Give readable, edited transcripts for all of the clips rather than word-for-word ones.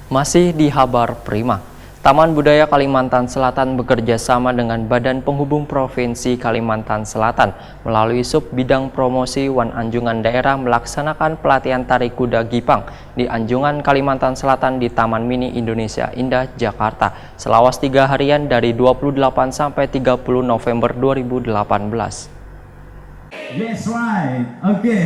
Masih di Habar Prima, Taman Budaya Kalimantan Selatan bekerja sama dengan Badan Penghubung Provinsi Kalimantan Selatan melalui Sub Bidang Promosi Wan Anjungan Daerah melaksanakan pelatihan tari kuda Gipang di Anjungan Kalimantan Selatan di Taman Mini Indonesia Indah, Jakarta, selawas 3 harian dari 28 sampai 30 November 2018. Yes, right. Okay.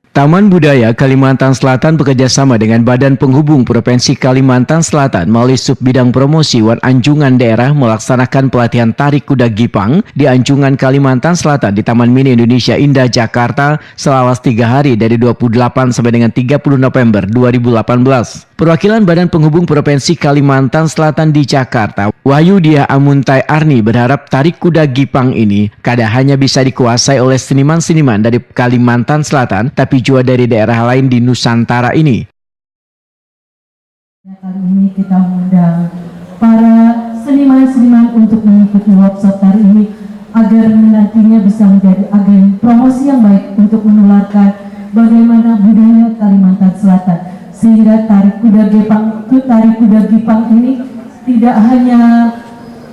Taman Budaya Kalimantan Selatan bekerjasama dengan Badan Penghubung Provinsi Kalimantan Selatan melalui Sub Bidang Promosi Wan Anjungan Daerah melaksanakan pelatihan tari kuda Gipang di Anjungan Kalimantan Selatan di Taman Mini Indonesia Indah, Jakarta selawas 3 hari dari 28 sampai dengan 30 November 2018. Perwakilan Badan Penghubung Provinsi Kalimantan Selatan di Jakarta, Wahyu Dia Amuntai Arni berharap tari kuda Gipang ini kada hanya bisa dikuasai oleh seniman-seniman dari Kalimantan Selatan, tapi juga dari daerah lain di Nusantara ini. Kali ini kita mengundang para seniman-seniman untuk mengikuti workshop tari ini agar nantinya bisa menjadi agen promosi yang baik untuk menularkan bagaimana budaya Kalimantan Selatan, sehingga tari kuda Gipang ini tidak hanya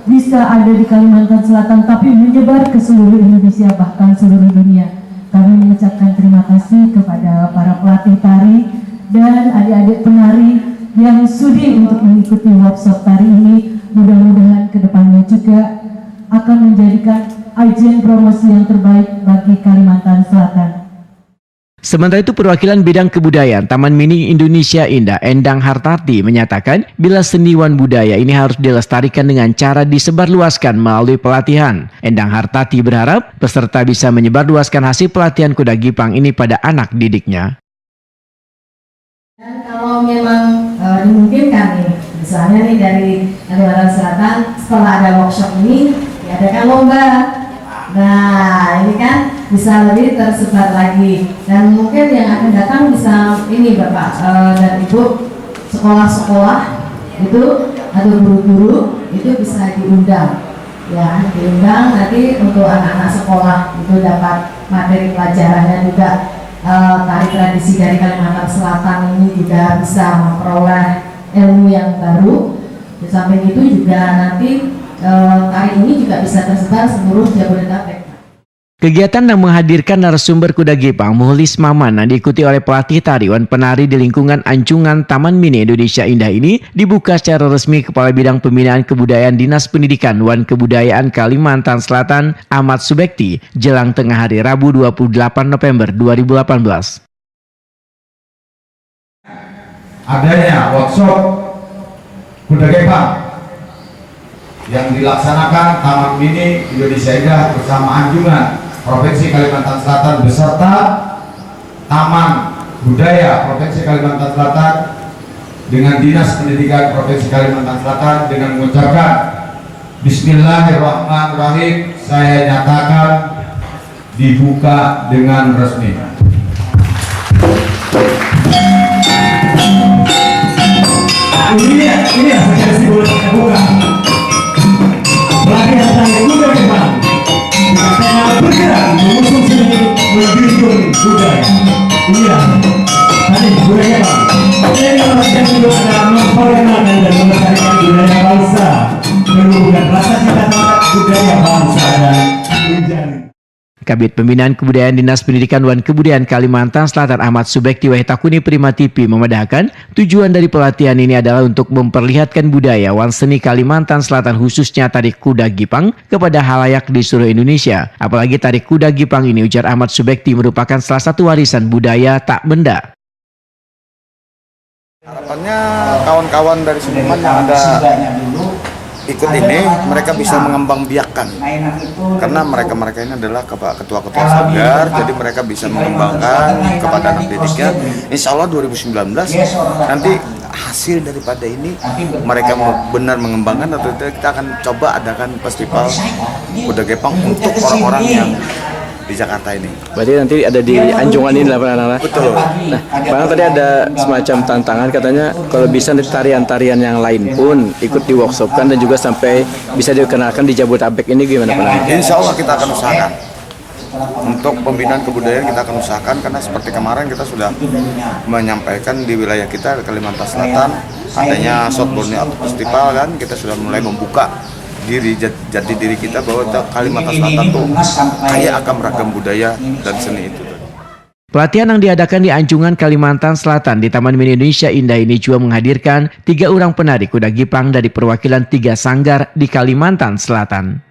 bisa ada di Kalimantan Selatan tapi menyebar ke seluruh Indonesia, bahkan seluruh dunia. Kami mengucapkan terima kasih kepada para pelatih tari dan adik-adik penari yang sudi untuk mengikuti workshop tari ini. Mudah-mudahan kedepannya juga akan menjadikan agen promosi yang terbaik bagi Kalimantan Selatan. Sementara itu, perwakilan bidang kebudayaan Taman Mini Indonesia Indah, Endang Hartarti, menyatakan bila seniwan budaya ini harus dilestarikan dengan cara disebarluaskan melalui pelatihan. Endang Hartarti berharap peserta bisa menyebarluaskan hasil pelatihan kuda Gipang ini pada anak didiknya. Dan kalau memang dimungkinkan nih, misalnya nih dari Kalimantan Selatan, setelah ada workshop ini diadakan lomba. Nah, ini kan bisa lebih tersebar lagi, dan mungkin yang akan datang bisa ini Bapak dan Ibu sekolah-sekolah itu atau guru-guru itu bisa diundang, ya diundang nanti untuk anak-anak sekolah itu dapat materi pelajarannya juga. Tari tradisi dari Kalimantan Selatan ini juga bisa memperoleh ilmu yang baru. Di samping itu juga nanti tari ini juga bisa tersebar seluruh Jabodetabek. Kegiatan yang menghadirkan narasumber kuda Gipang Muhlis Mamana diikuti oleh pelatih tariwan penari di lingkungan Anjungan Taman Mini Indonesia Indah ini dibuka secara resmi Kepala Bidang Pembinaan Kebudayaan Dinas Pendidikan Wan Kebudayaan Kalimantan Selatan Ahmad Subekti jelang tengah hari Rabu 28 November 2018. Adanya workshop kuda Gipang yang dilaksanakan Taman Mini Indonesia Indah bersama Anjungan Provinsi Kalimantan Selatan beserta Taman Budaya Provinsi Kalimantan Selatan dengan Dinas Pendidikan Provinsi Kalimantan Selatan dengan mengucapkan Bismillahirrahmanirrahim, saya nyatakan dibuka dengan resmi. Ini ya secara simbol terbuka. Pelatihan tari kuda Gipang dengan tema bergerak mengusung seni menjunjung budaya. Iya, tadi budaya Gipang. Ini merupakan juga ada memperkenalkan dan melestarikan budaya bangsa, menumbuhkan rasa cinta terhadap budaya bangsa dan menjadi. Kabid Pembinaan Kebudayaan Dinas Pendidikan Wan Kebudayaan Kalimantan Selatan Ahmad Subekti Wahtakuni Prima TV memedahkan tujuan dari pelatihan ini adalah untuk memperlihatkan budaya wan seni Kalimantan Selatan khususnya tari kuda Gipang kepada halayak di seluruh Indonesia. Apalagi tari kuda Gipang ini, ujar Ahmad Subekti, merupakan salah satu warisan budaya tak benda. Harapannya kawan-kawan dari seniman yang ada ikut ini, mereka bisa mengembangbiakkan, karena mereka ini adalah ketua-ketua sanggar, jadi mereka bisa mengembangkan kepada anak didiknya. Insya Allah 2019 nanti hasil daripada ini mereka benar mengembangkan, atau kita akan coba adakan festival kuda Gipang untuk orang-orang yang di Jakarta ini. Berarti nanti ada di Anjungan ini lah anak-anak. Betul. Nah, Bang, tadi ada semacam tantangan katanya kalau bisa nanti tarian-tarian yang lain pun ikut di workshopkan dan juga sampai bisa dikenalkan di Jabodetabek ini, gimana Pak? Insya Allah kita akan usahakan. Untuk pembinaan kebudayaan kita akan usahakan, karena seperti kemarin kita sudah menyampaikan di wilayah kita Kalimantan Selatan adanya South Borneo Art Festival, kan kita sudah mulai membuka jati diri kita bahwa Kalimantan Selatan tuh kaya akan beragam budaya dan seni itu. Pelatihan yang diadakan di Anjungan Kalimantan Selatan di Taman Mini Indonesia Indah ini juga menghadirkan 3 orang penari kuda gipang dari perwakilan 3 sanggar di Kalimantan Selatan.